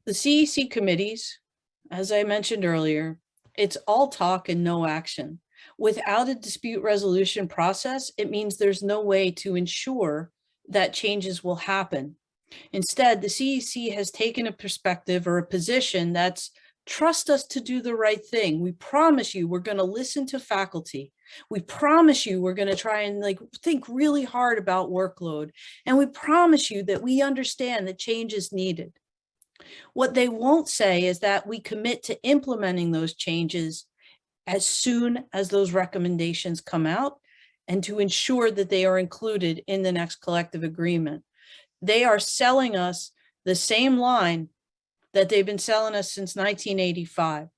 The CEC committees, as I mentioned earlier, it's all talk and no action. Without a dispute resolution process, it means there's no way to ensure that changes will happen. Instead, the CEC has taken a perspective or a position that's trust us to do the right thing. We promise you we're going to listen to faculty. We promise you we're going to try and think really hard about workload. And we promise you that we understand that change is needed. What they won't say is that we commit to implementing those changes as soon as those recommendations come out and to ensure that they are included in the next collective agreement. They are selling us the same line that they've been selling us since 1985.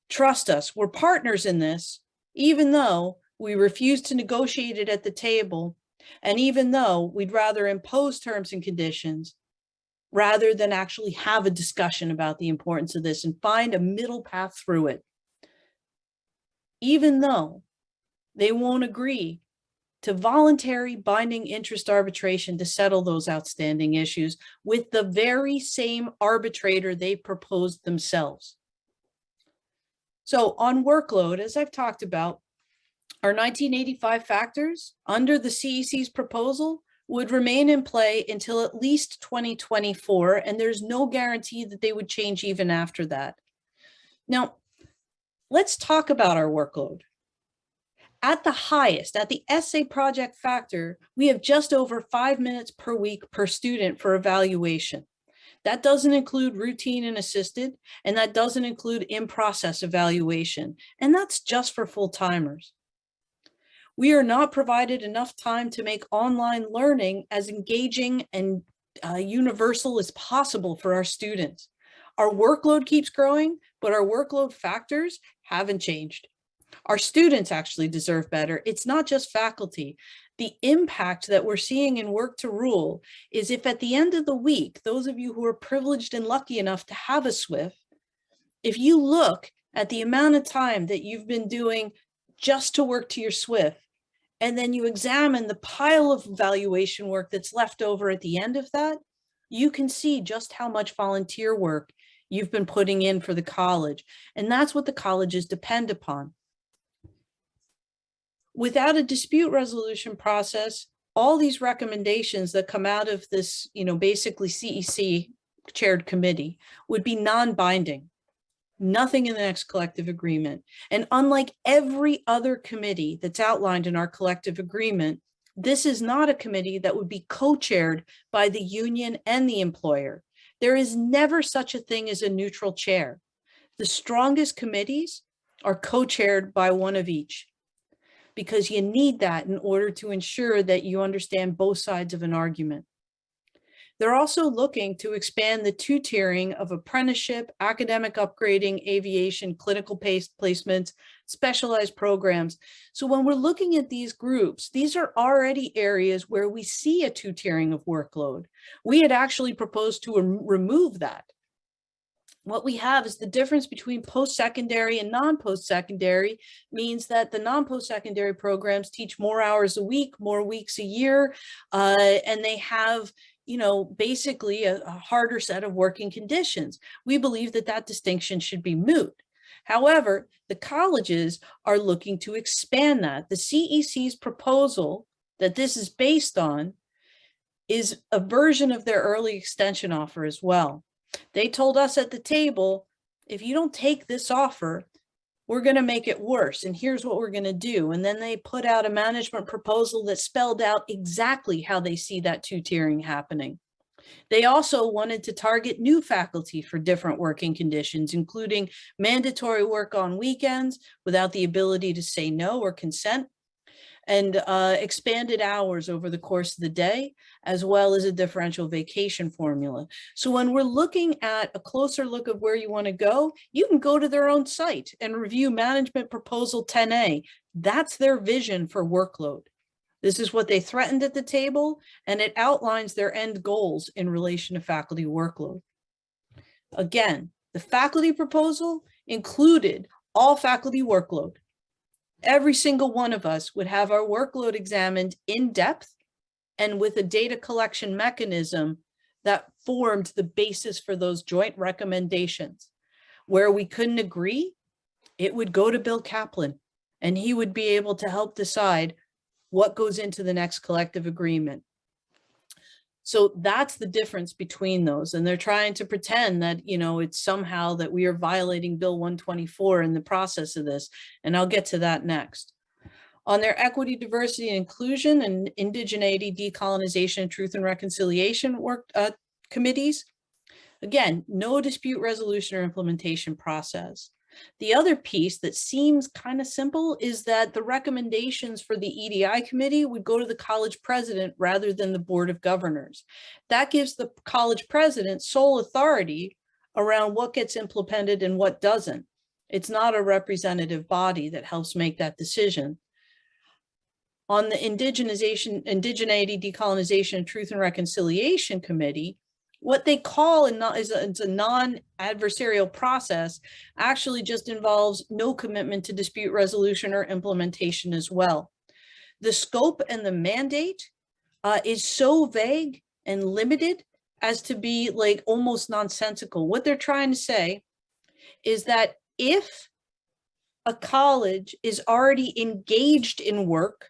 Trust us, we're partners in this, even though we refuse to negotiate it at the table, and even though we'd rather impose terms and conditions rather than actually have a discussion about the importance of this and find a middle path through it. Even though they won't agree to voluntary binding interest arbitration to settle those outstanding issues with the very same arbitrator they proposed themselves. So on workload, as I've talked about, our 1985 factors under the CEC's proposal would remain in play until at least 2024, and there's no guarantee that they would change even after that. Now, let's talk about our workload. At the highest, at the essay project factor, we have just over 5 minutes per week per student for evaluation. That doesn't include routine and assisted, and that doesn't include in-process evaluation, and that's just for full-timers. We are not provided enough time to make online learning as engaging and universal as possible for our students. Our workload keeps growing, but our workload factors haven't changed. Our students actually deserve better. It's not just faculty. The impact that we're seeing in Work to Rule is if at the end of the week, those of you who are privileged and lucky enough to have a SWIF, if you look at the amount of time that you've been doing just to work to your SWIF, and then you examine the pile of evaluation work that's left over at the end of that, you can see just how much volunteer work you've been putting in for the college. And that's what the colleges depend upon. Without a dispute resolution process, all these recommendations that come out of this, basically CEC chaired committee would be non-binding. Nothing in the next collective agreement. And unlike every other committee that's outlined in our collective agreement, this is not a committee that would be co-chaired by the union and the employer. There is never such a thing as a neutral chair. The strongest committees are co-chaired by one of each, because you need that in order to ensure that you understand both sides of an argument. They're also looking to expand the two-tiering of apprenticeship, academic upgrading, aviation, clinical placements, specialized programs. So when we're looking at these groups, these are already areas where we see a two-tiering of workload. We had actually proposed to remove that. What we have is the difference between post-secondary and non-post-secondary means that the non-post-secondary programs teach more hours a week, more weeks a year, and they have basically a harder set of working conditions. We believe that that distinction should be moot. However, the colleges are looking to expand that. The CEC's proposal that this is based on is a version of their early extension offer as well. They told us at the table, if you don't take this offer, we're going to make it worse, and here's what we're going to do. And then they put out a management proposal that spelled out exactly how they see that two-tiering happening. They also wanted to target new faculty for different working conditions, including mandatory work on weekends without the ability to say no or consent, and expanded hours over the course of the day, as well as a differential vacation formula. So when we're looking at a closer look of where you want to go, you can go to their own site and review Management Proposal 10A. That's their vision for workload. This is what they threatened at the table, and it outlines their end goals in relation to faculty workload. Again, the faculty proposal included all faculty workload. Every single one of us would have our workload examined in depth and with a data collection mechanism that formed the basis for those joint recommendations. Where we couldn't agree, it would go to Bill Kaplan, and he would be able to help decide what goes into the next collective agreement. So that's the difference between those. And they're trying to pretend that, you know, it's somehow that we are violating Bill 124 in the process of this. And I'll get to that next. On their equity, diversity, and inclusion and indigeneity, decolonization, truth and reconciliation work committees, again, no dispute resolution or implementation process. The other piece that seems kind of simple is that the recommendations for the EDI committee would go to the college president rather than the board of governors. That gives the college president sole authority around what gets implemented and what doesn't. It's not a representative body that helps make that decision. On the indigeneity, decolonization, truth and reconciliation committee, what they call is a non-adversarial process actually just involves no commitment to dispute resolution or implementation as well. The scope and the mandate is so vague and limited as to be like almost nonsensical. What they're trying to say is that if a college is already engaged in work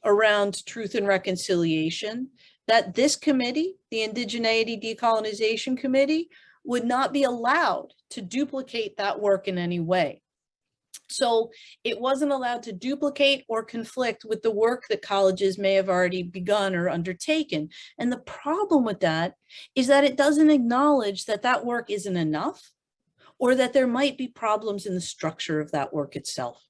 around truth and reconciliation, that this committee, the Indigeneity Decolonization Committee, would not be allowed to duplicate that work in any way. So it wasn't allowed to duplicate or conflict with the work that colleges may have already begun or undertaken. And the problem with that is that it doesn't acknowledge that that work isn't enough, or that there might be problems in the structure of that work itself.